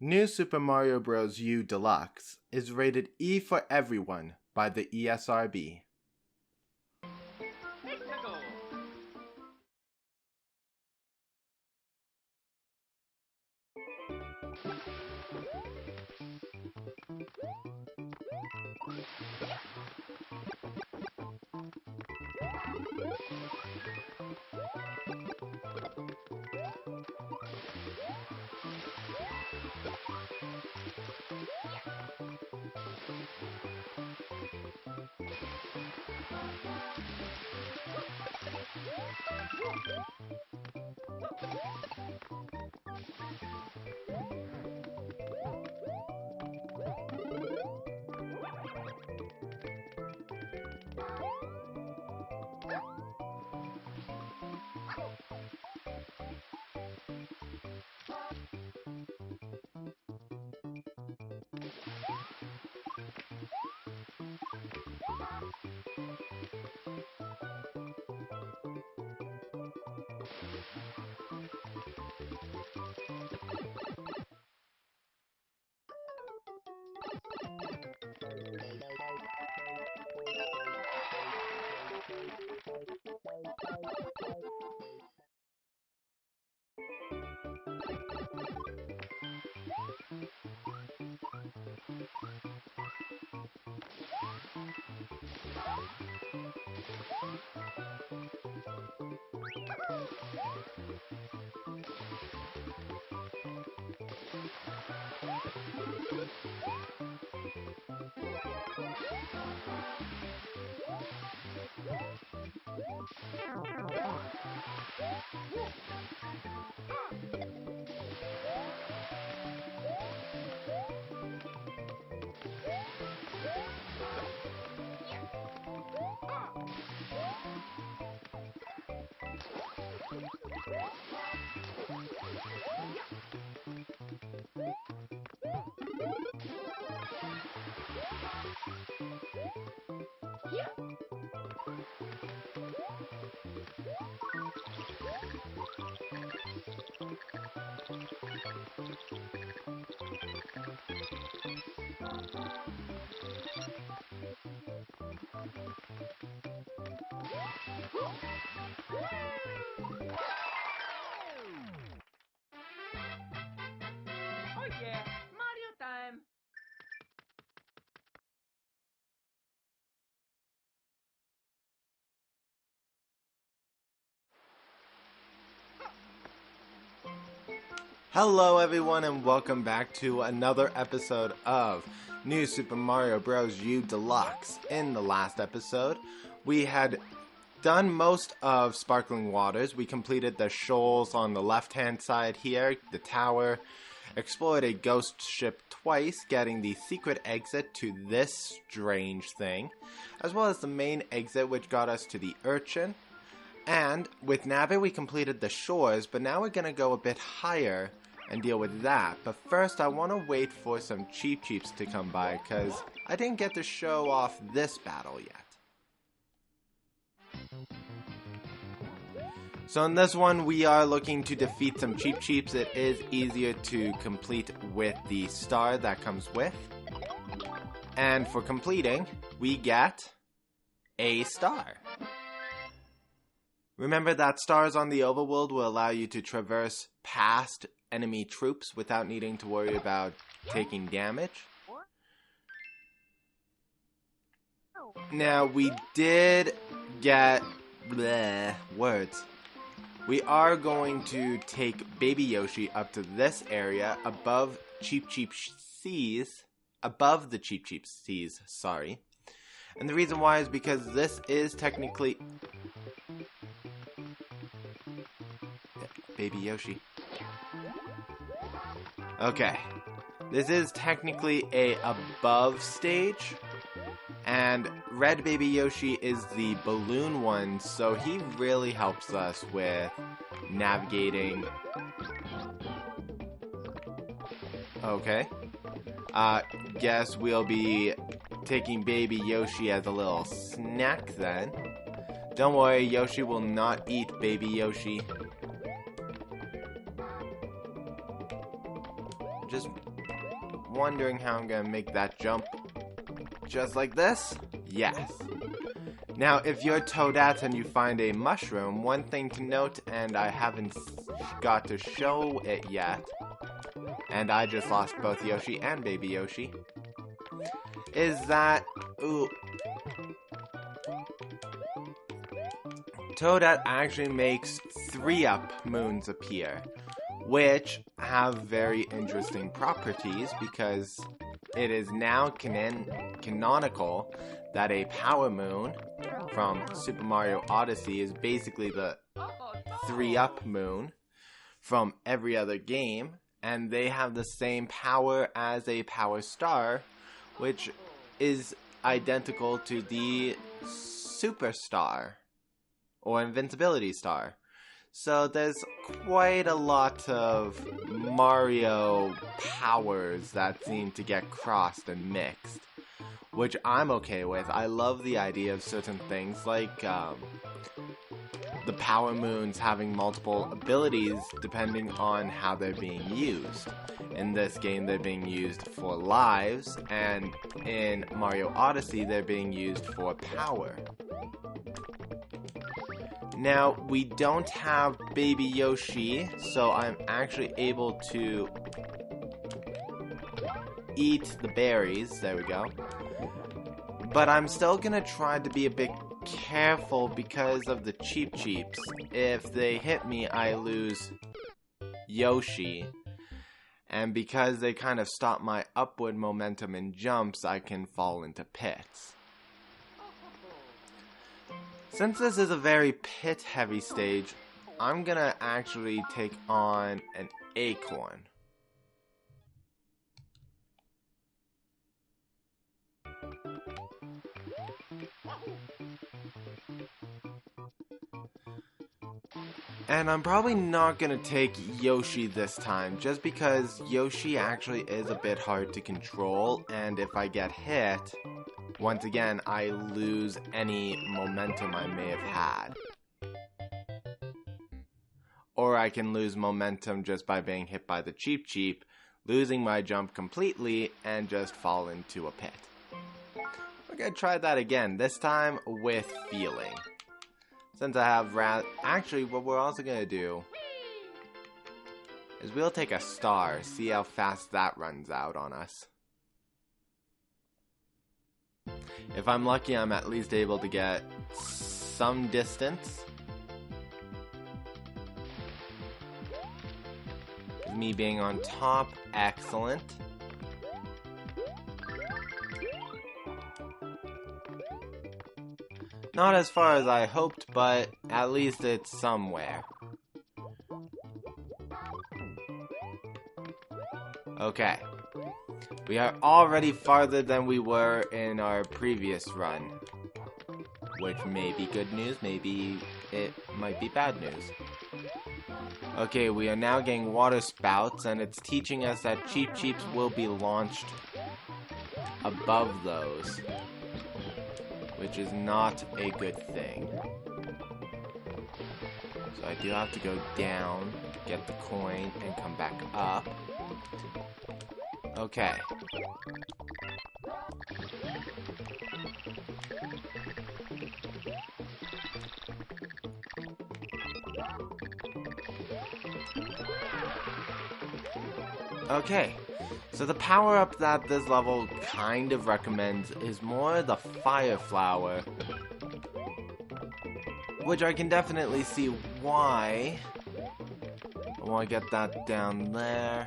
New Super Mario Bros. U Deluxe is rated E for everyone by the ESRB. Oh yeah, Mario time! Hello everyone and welcome back to another episode of New Super Mario Bros. U Deluxe. In the last episode, we had done most of Sparkling Waters. We completed the shoals on the left-hand side here, the tower, explored a ghost ship twice, getting the secret exit to this strange thing, as well as the main exit which got us to the Urchin. And with Nabbit we completed the shores, but now we're going to go a bit higher and deal with that. But first I want to wait for some Cheeps to come by, because I didn't get to show off this battle yet. So in this one we are looking to defeat some Cheeps. It is easier to complete with the star that comes with. And for completing, we get a star. Remember that stars on the overworld will allow you to traverse past enemy troops without needing to worry about taking damage. Now we did get words. We are going to take Baby Yoshi up to this area above Cheep Seas, above the Cheep Seas, sorry. And the reason why is because this is technically Baby Yoshi. Okay. This is technically a above stage. And Red Baby Yoshi is the balloon one, so he really helps us with navigating. Okay. Guess we'll be taking Baby Yoshi as a little snack then. Don't worry, Yoshi will not eat Baby Yoshi. just wondering how I'm gonna make that jump. Just like this? Yes. Now, if you're Toadette and you find a mushroom, one thing to note, and I haven't got to show it yet, and I just lost both Yoshi and Baby Yoshi, is that, Toadette actually makes 3-up moons appear, which have very interesting properties because it is now canonical that a power moon from Super Mario Odyssey is basically the 3-up moon from every other game, and they have the same power as a power star, which is identical to the superstar or invincibility star. So there's quite a lot of Mario powers that seem to get crossed and mixed, which I'm okay with. I love the idea of certain things like the power moons having multiple abilities depending on how they're being used. In this game, they're being used for lives, and in Mario Odyssey, they're being used for power. Now, we don't have Baby Yoshi, so I'm actually able to eat the berries. There we go. But I'm still gonna try to be a bit careful because of the Cheeps. If they hit me, I lose Yoshi. And because they kind of stop my upward momentum in jumps, I can fall into pits. Since this is a very pit-heavy stage, I'm gonna actually take on an acorn. And I'm probably not gonna take Yoshi this time, just because Yoshi actually is a bit hard to control, and if I get hit, once again, I lose any momentum I may have had. Or I can lose momentum just by being hit by the Cheep, losing my jump completely, and just fall into a pit. We're gonna try that again, this time with feeling. Since I have actually, what we're also gonna do is we'll take a star, see how fast that runs out on us. If I'm lucky, I'm at least able to get some distance. Me being on top, excellent. Not as far as I hoped, but at least it's somewhere. Okay. We are already farther than we were in our previous run. Which may be good news, maybe it might be bad news. Okay, we are now getting water spouts, and it's teaching us that Cheeps will be launched above those, which is not a good thing. So I do have to go down, get the coin, and come back up. Okay. Okay, so the power-up that this level kind of recommends is more the Fire Flower, which I can definitely see why. I want to get that down there.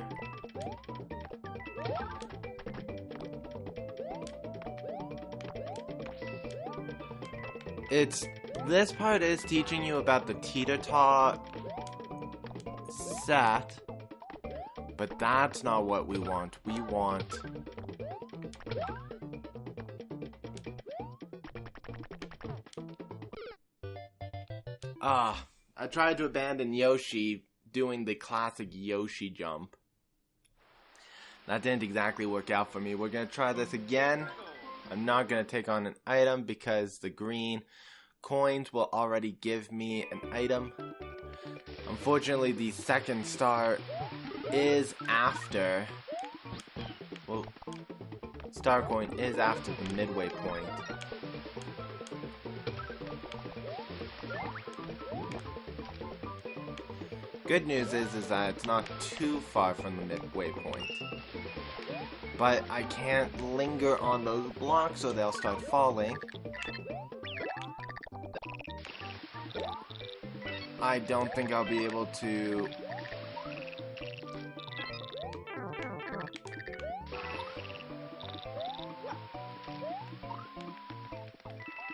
This part is teaching you about the teeter-tot set. But that's not what we want. We want... I tried to abandon Yoshi doing the classic Yoshi jump. That didn't exactly work out for me. We're going to try this again. I'm not going to take on an item because the green coins will already give me an item. Unfortunately, the second star is after Well, Star Coin is after the midway point. Good news is that it's not too far from the midway point. But I can't linger on those blocks or they'll start falling. I don't think I'll be able to...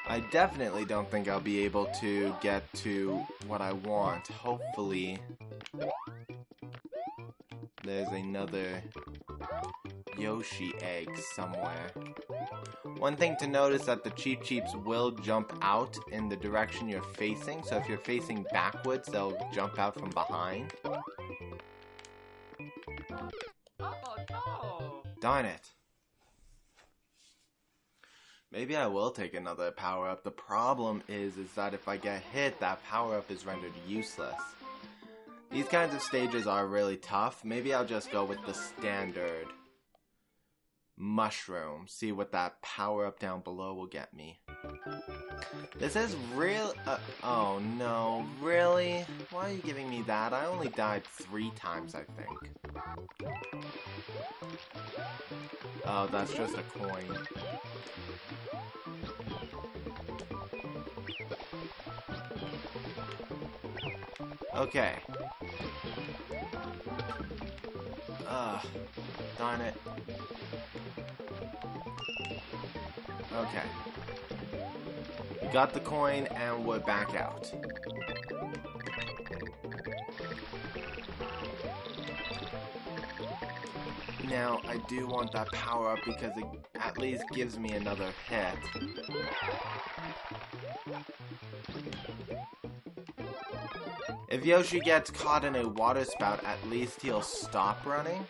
I definitely don't think I'll be able to get to what I want. Hopefully, there's another Yoshi egg somewhere. One thing to notice that the Cheeps will jump out in the direction you're facing. So if you're facing backwards, they'll jump out from behind. Oh no! Darn it. Maybe I will take another power-up. The problem is that if I get hit, that power-up is rendered useless. These kinds of stages are really tough. Maybe I'll just go with the standard mushroom. See what that power-up down below will get me. This is real... oh no, really? Why are you giving me that? I only died 3 times, I think. Oh, that's just a coin. Okay. Darn it. Okay. We got the coin and we're back out. Now, I do want that power up because it at least gives me another hit. If Yoshi gets caught in a water spout, at least he'll stop running.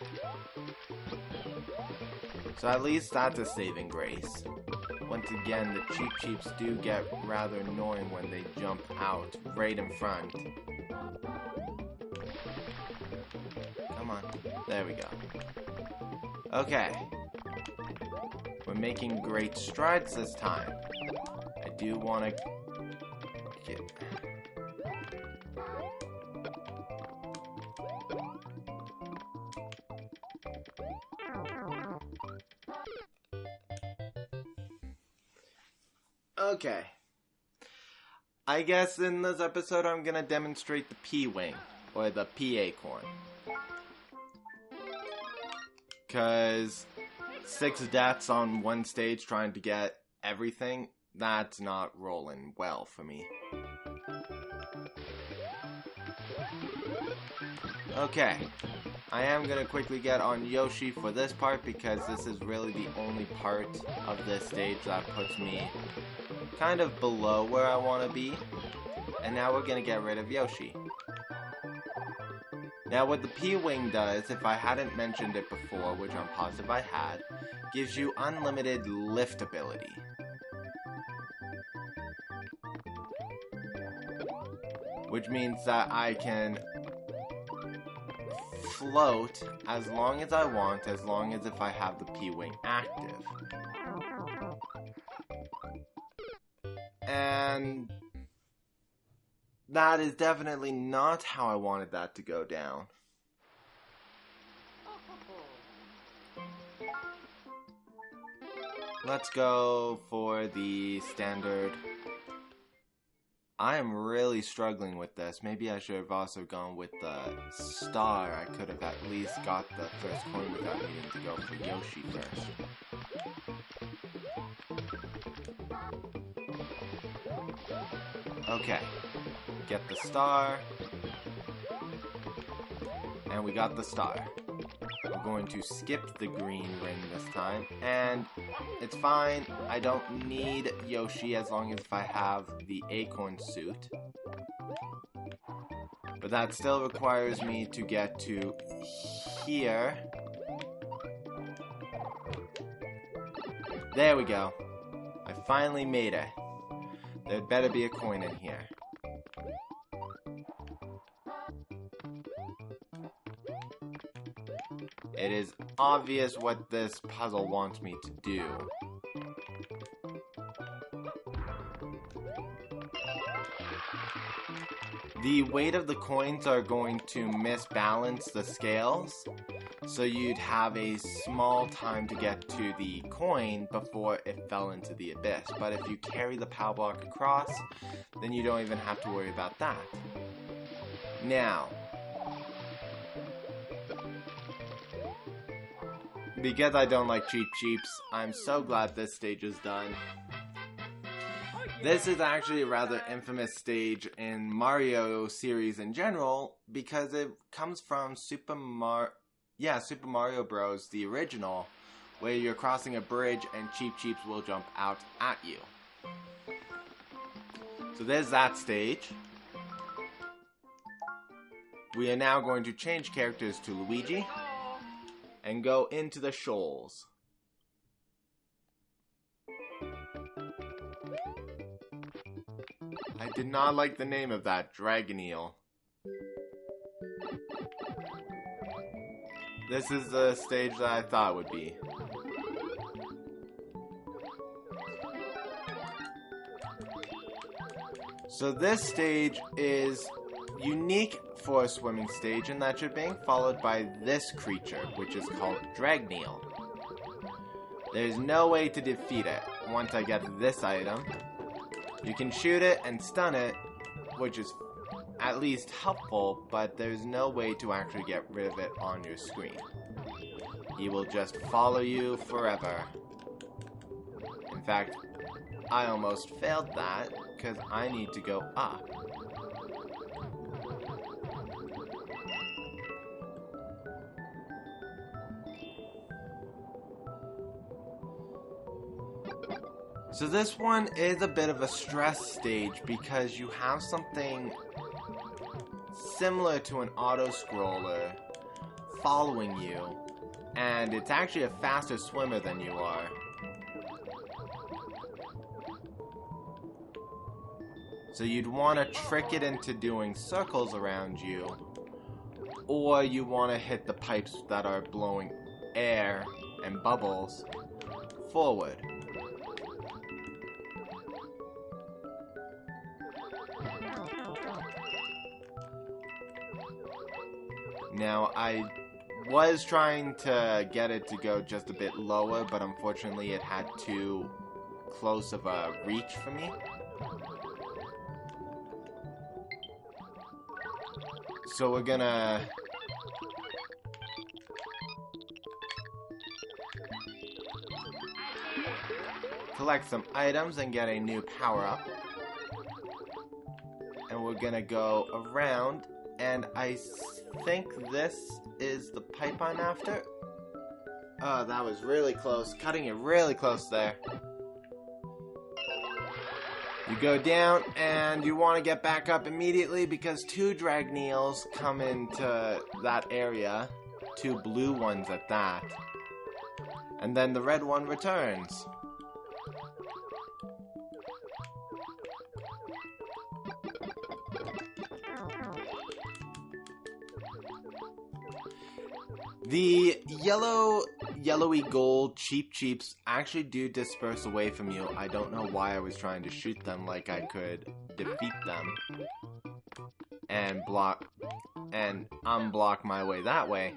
So at least that's a saving grace. Once again, the Cheeps do get rather annoying when they jump out right in front. Come on. There we go. Okay. We're making great strides this time. I do want to get... Okay. I guess in this episode I'm gonna demonstrate the P-Wing, or the P-Acorn. Cause 6 deaths on one stage trying to get everything, that's not rolling well for me. Okay. I am gonna quickly get on Yoshi for this part because this is really the only part of this stage that puts me kind of below where I want to be. And now we're gonna get rid of Yoshi. Now what the P-Wing does, if I hadn't mentioned it before, which I'm positive I had, gives you unlimited lift ability. Which means that I can float as long as I want, as long as if I have the P-Wing active. And that is definitely not how I wanted that to go down. Let's go for the standard. I am really struggling with this. Maybe I should have also gone with the star. I could have at least got the first coin without needing to go for Yoshi first. Okay. Get the star. And we got the star. We're going to skip the green ring this time. And it's fine. I don't need Yoshi as long as if I have the acorn suit. But that still requires me to get to here. There we go. I finally made it. There better be a coin in here. It is obvious what this puzzle wants me to do. The weight of the coins are going to misbalance the scales, so you'd have a small time to get to the coin before it fell into the abyss. But if you carry the power block across, then you don't even have to worry about that. Now, because I don't like Cheeps, I'm so glad this stage is done. This is actually a rather infamous stage in Mario series in general, because it comes from Super Mario Bros. The original, where you're crossing a bridge and Cheeps will jump out at you. So there's that stage. We are now going to change characters to Luigi and go into the Shoals. I did not like the name of that, Dragoneel. This is the stage that I thought would be. So this stage is unique for a swimming stage in that you're being followed by this creature, which is called Dragoneel. There's no way to defeat it. Once I get this item, you can shoot it and stun it, which is at least helpful, but there's no way to actually get rid of it on your screen. He will just follow you forever. In fact, I almost failed that because I need to go up. So this one is a bit of a stress stage because you have something similar to an auto-scroller following you, and it's actually a faster swimmer than you are. So you'd want to trick it into doing circles around you, or you want to hit the pipes that are blowing air and bubbles forward. Now, I was trying to get it to go just a bit lower, but unfortunately it had too close of a reach for me. So we're gonna collect some items and get a new power-up. And we're gonna go around, and I think this is the pipe I'm after. Oh, that was really close. Cutting it really close there. You go down, and you want to get back up immediately because 2 Dragoneels come into that area. 2 blue ones at that. And then the red one returns. The yellowy gold Cheeps actually do disperse away from you. I don't know why I was trying to shoot them like I could defeat them and unblock my way that way.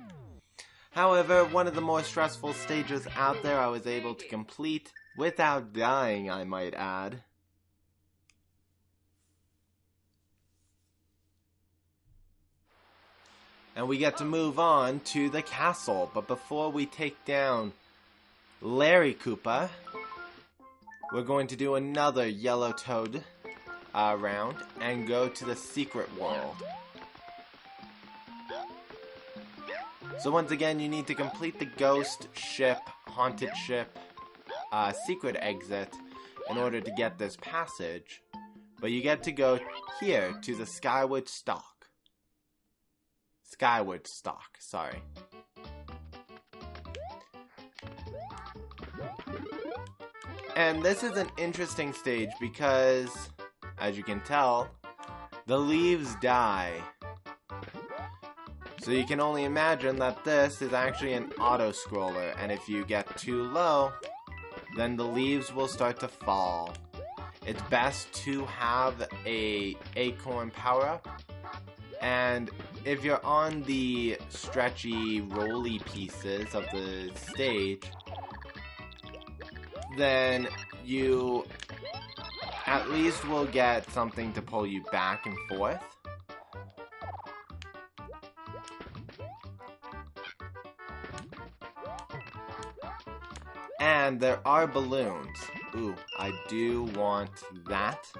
However, one of the more stressful stages out there I was able to complete without dying, I might add. And we get to move on to the castle. But before we take down Larry Koopa, we're going to do another yellow toad round and go to the secret world. So once again, you need to complete the ghost ship, haunted ship, secret exit in order to get this passage. But you get to go here to the Skyward Stalk. Skyward Stalk, sorry. And this is an interesting stage because, as you can tell, the leaves die. So you can only imagine that this is actually an auto-scroller, and if you get too low, then the leaves will start to fall. It's best to have a acorn power-up, and if you're on the stretchy, rolly pieces of the stage, then you at least will get something to pull you back and forth. And there are balloons. Ooh, I do want that.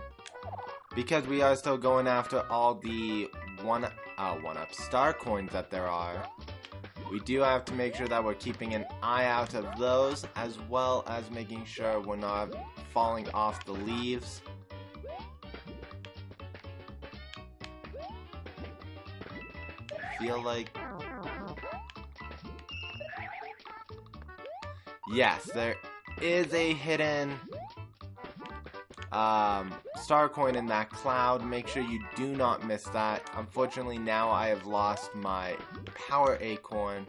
Because we are still going after all the one-up star coins that there are. We do have to make sure that we're keeping an eye out of those, as well as making sure we're not falling off the leaves. I feel like... Yes, there is a hidden star coin in that cloud. Make sure you do not miss that. Unfortunately, now I have lost my power acorn.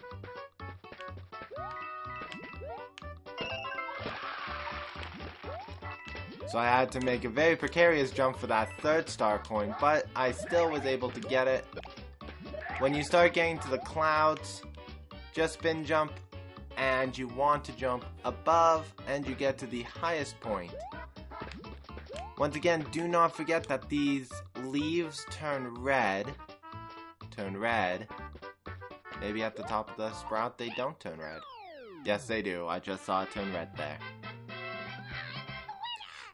So I had to make a very precarious jump for that third star coin, but I still was able to get it. When you start getting to the clouds, just spin jump, and you want to jump above, and you get to the highest point. Once again, do not forget that these leaves turn red. Maybe at the top of the sprout they don't turn red. Yes, they do. I just saw it turn red there.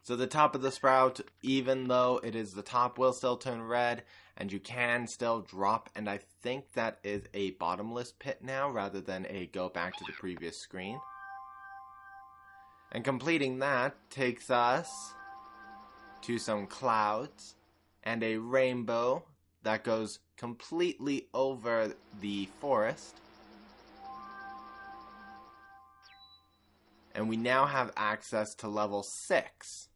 So the top of the sprout, even though it is the top, will still turn red, and you can still drop, and I think that is a bottomless pit now, rather than a go back to the previous screen. And completing that takes us to some clouds, and a rainbow that goes completely over the forest. And we now have access to level 6.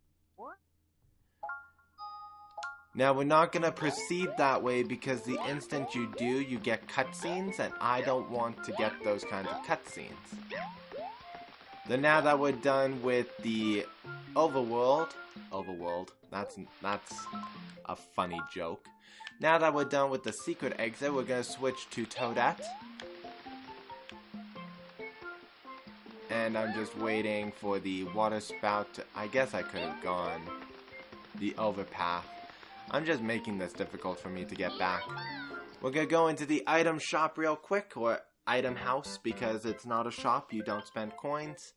Now, we're not going to proceed that way because the instant you do, you get cutscenes, and I don't want to get those kinds of cutscenes. Then now that we're done with the overworld, that's a funny joke. Now that we're done with the secret exit, we're going to switch to Toadette. And I'm just waiting for the water spout to... I guess I could have gone the overpath. I'm just making this difficult for me to get back. We're gonna go into the item shop real quick, or item house, because it's not a shop, you don't spend coins.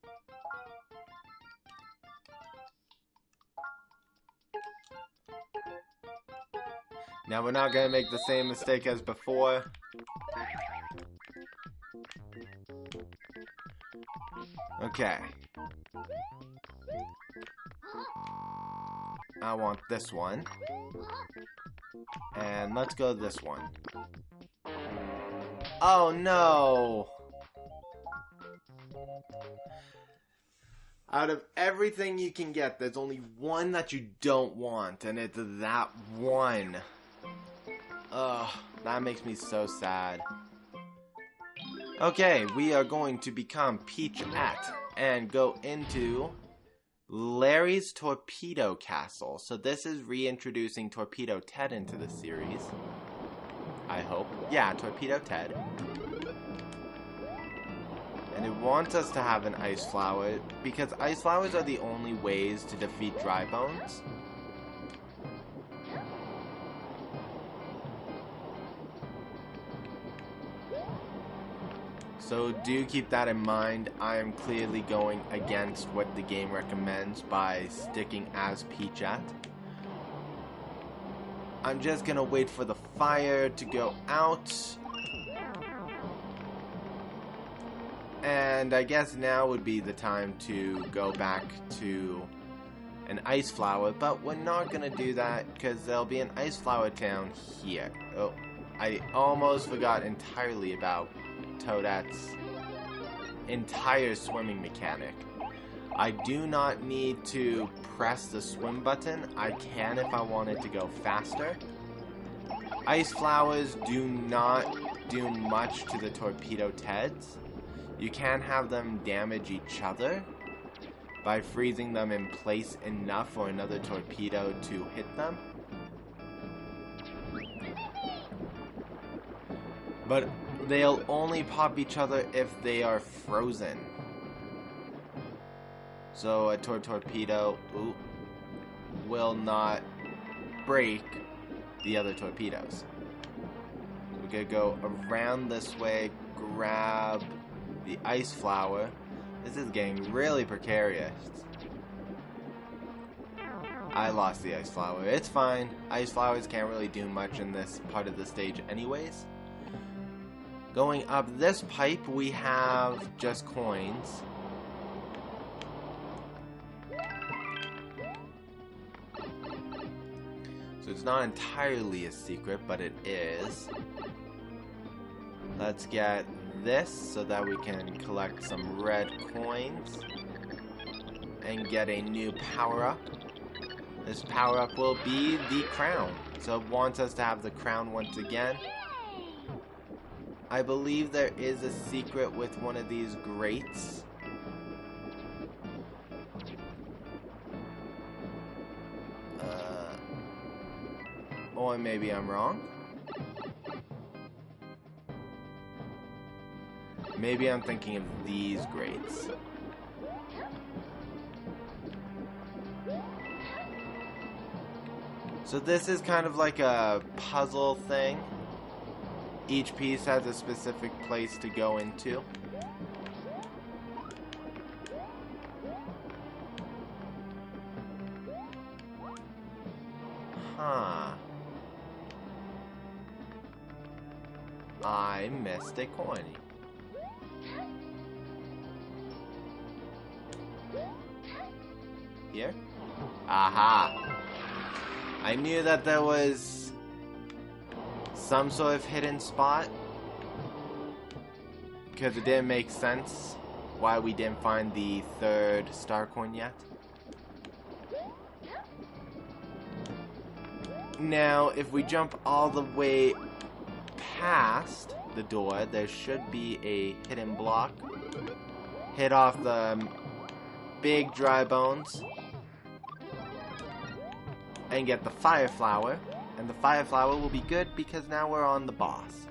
Now we're not gonna make the same mistake as before. Okay. I want this one. And let's go this one. Oh no! Out of everything you can get, there's only one that you don't want, and it's that one. Ugh, that makes me so sad. Okay, we are going to become Peachette and go into Larry's Torpedo Castle. So this is reintroducing Torpedo Ted into the series. I hope. Yeah, Torpedo Ted. And it wants us to have an ice flower, because ice flowers are the only ways to defeat dry bones. So do keep that in mind. I am clearly going against what the game recommends by sticking as Peachette. I'm just gonna wait for the fire to go out. And I guess now would be the time to go back to an ice flower, but we're not gonna do that because there'll be an ice flower down here. Oh, I almost forgot entirely about Toadette's entire swimming mechanic. I do not need to press the swim button. I can if I wanted to go faster. Ice flowers do not do much to the torpedo Teds. You can have them damage each other by freezing them in place enough for another torpedo to hit them. But they'll only pop each other if they are frozen. So a torpedo will not break the other torpedoes. So we're gonna go around this way, grab the ice flower. This is getting really precarious. I lost the ice flower. It's fine. Ice flowers can't really do much in this part of the stage anyways. Going up this pipe, we have just coins. So it's not entirely a secret, but it is. Let's get this so that we can collect some red coins and get a new power-up. This power-up will be the crown. So it wants us to have the crown once again. I believe there is a secret with one of these grates. Or maybe I'm wrong. Maybe I'm thinking of these grates. So this is kind of like a puzzle thing. Each piece has a specific place to go into. Huh. I missed a coin. Here? Aha! I knew that there was some sort of hidden spot, because it didn't make sense why we didn't find the third star coin yet. Now, if we jump all the way past the door, there should be a hidden block. Hit off the big dry bones and get the fire flower. And the fire flower will be good because now we're on the boss.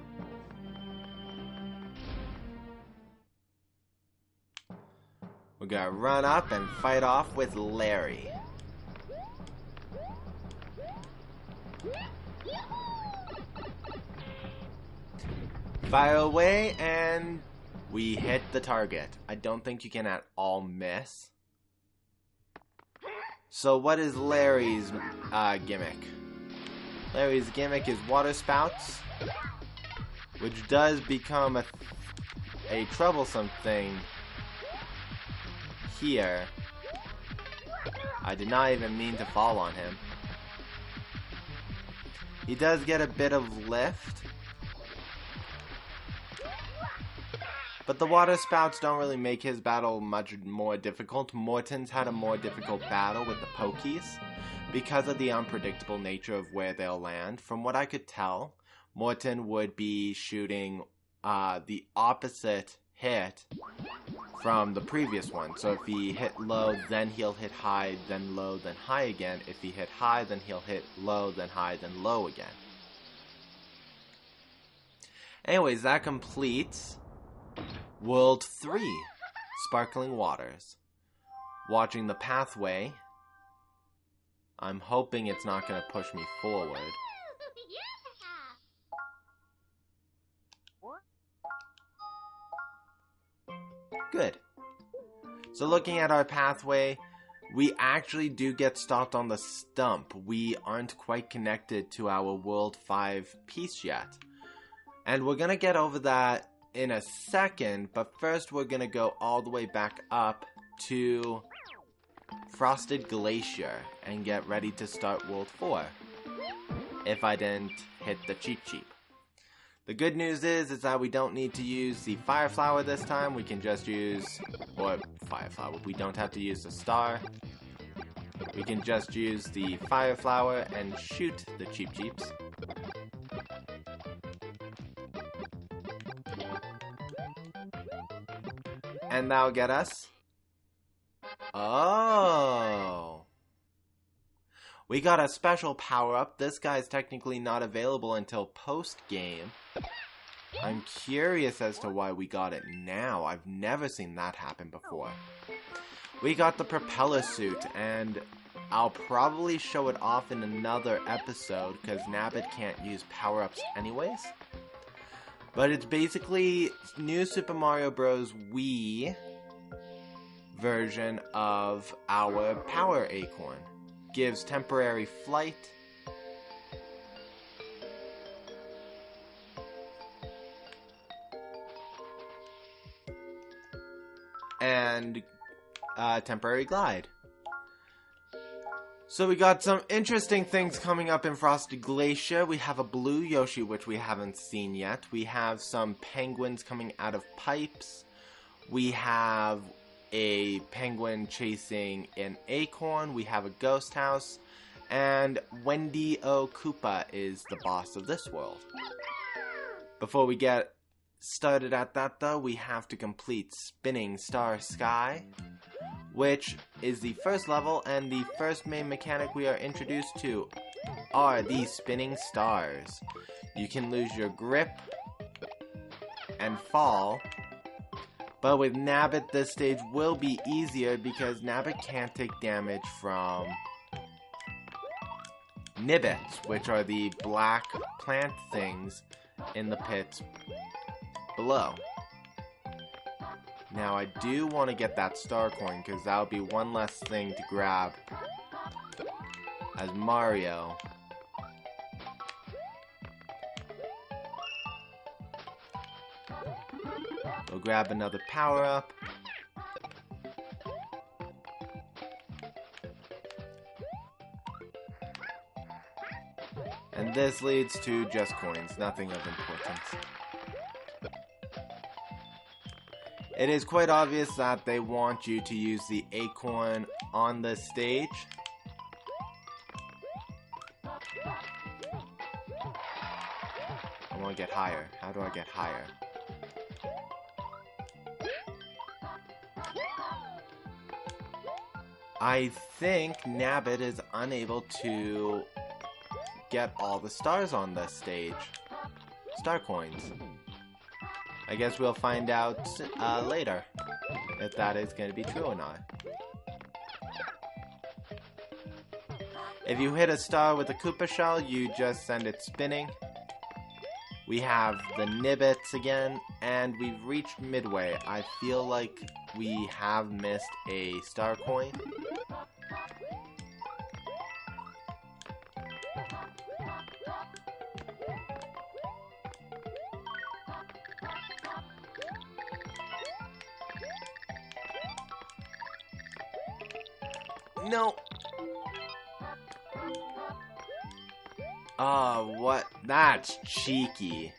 We're gonna run up and fight off with Larry. Fire away, and we hit the target. I don't think you can at all miss. So what is Larry's gimmick? Larry's gimmick is water spouts, which does become a troublesome thing here. I did not even mean to fall on him. He does get a bit of lift, but the water spouts don't really make his battle much more difficult. Morton's had a more difficult battle with the pokies because of the unpredictable nature of where they'll land. From what I could tell, Morton would be shooting the opposite hit from the previous one. So if he hit low, then he'll hit high, then low, then high again. If he hit high, then he'll hit low, then high, then low again. Anyways, that completes World 3, Sparkling Waters. Watching the pathway. I'm hoping it's not going to push me forward. Good. So looking at our pathway, we actually do get stopped on the stump. We aren't quite connected to our World 5 piece yet. And we're going to get over that in a second, but first we're going to go all the way back up to Frosted Glacier and get ready to start World 4. If I didn't hit the Cheep. The good news is that we don't need to use the Fire Flower this time. We can just use, or Fire Flower, we don't have to use the star. We can just use the Fire Flower and shoot the Cheeps. And that'll get us... Oh. We got a special power-up. This guy's technically not available until post-game. I'm curious as to why we got it now. I've never seen that happen before. We got the propeller suit, and I'll probably show it off in another episode because Nabbit can't use power-ups anyways. But it's basically New Super Mario Bros. Wii version of our Power Acorn. Gives temporary flight. And temporary glide. So we got some interesting things coming up in Frosted Glacier. We have a blue Yoshi, which we haven't seen yet. We have some penguins coming out of pipes. We have a penguin chasing an acorn. We have a ghost house. And Wendy O. Koopa is the boss of this world. Before we get started at that though, we have to complete Spinning Star Sky, which is the first level, and the first main mechanic we are introduced to are these spinning stars. You can lose your grip and fall, but with Nabbit this stage will be easier because Nabbit can't take damage from Nibbits, which are the black plant things in the pits below. Now I do want to get that star coin because that'll be one less thing to grab as Mario. We'll grab another power up. And this leads to just coins, nothing of importance. It is quite obvious that they want you to use the acorn on this stage. I want to get higher. How do I get higher? I think Nabbit is unable to get all the stars on this stage. Star coins. I guess we'll find out later if that is going to be true or not. If you hit a star with a Koopa shell, you just send it spinning. We have the Nibbits again, and we've reached midway. I feel like we have missed a star coin. No. Oh, what? That's cheeky.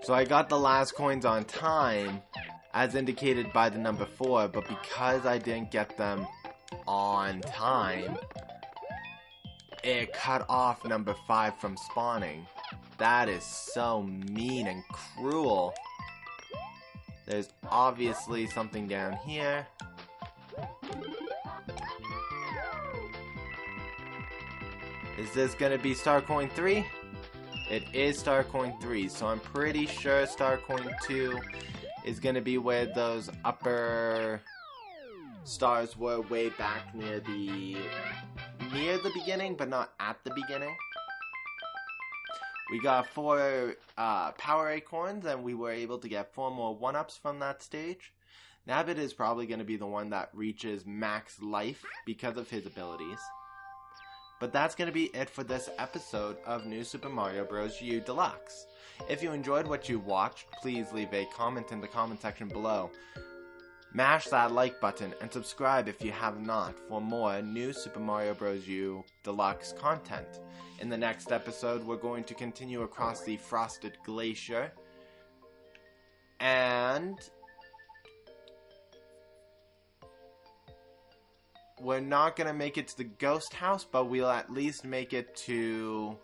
So I got the last coins on time, as indicated by the number 4, but because I didn't get them on time, it cut off number 5 from spawning. That is so mean and cruel. There's obviously something down here. Is this gonna be Star Coin 3? It is Star Coin 3, so I'm pretty sure Star Coin 2 is gonna be where those upper stars were way back near the beginning, but not at the beginning. We got 4 power acorns, and we were able to get 4 more 1-ups from that stage. Nabbit is probably gonna be the one that reaches max life because of his abilities. But that's going to be it for this episode of New Super Mario Bros. U Deluxe. If you enjoyed what you watched, please leave a comment in the comment section below. Mash that like button and subscribe if you have not for more New Super Mario Bros. U Deluxe content. In the next episode, we're going to continue across the Frosted Glacier. And we're not going to make it to the ghost house, but we'll at least make it to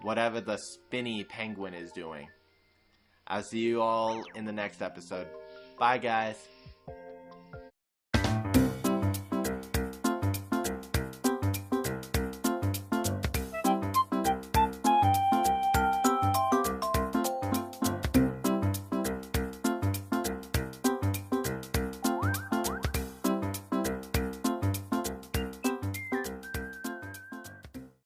whatever the spinny penguin is doing. I'll see you all in the next episode. Bye, guys.